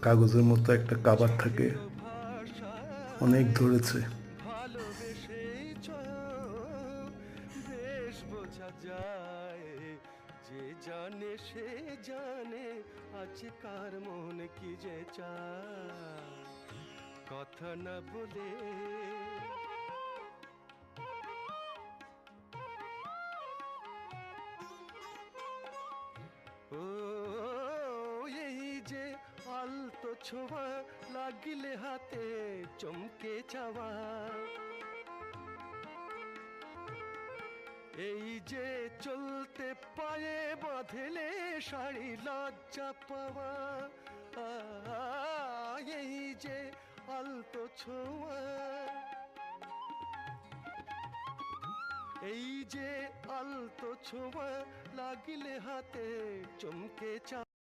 কাগজের মতো একটা কাবার থাকে, অনেক ধরেছে। ভালোবেসেছ বেশ বোঝা যায়, যে জানে সে জানে আজ কার মন কি যে চায়, কথা না বলে ও এই যে আলতো ছোঁয়া লাগিলে হাতে চমকে যাওয়া, এই যে চলতে পায়ে বাঁধলে শাড়ি লজ্জা পাওয়া, এই যে আলতো ছোঁয়া, এই যে আলতো ছোঁয়া লাগিলে হাতে চমকে চা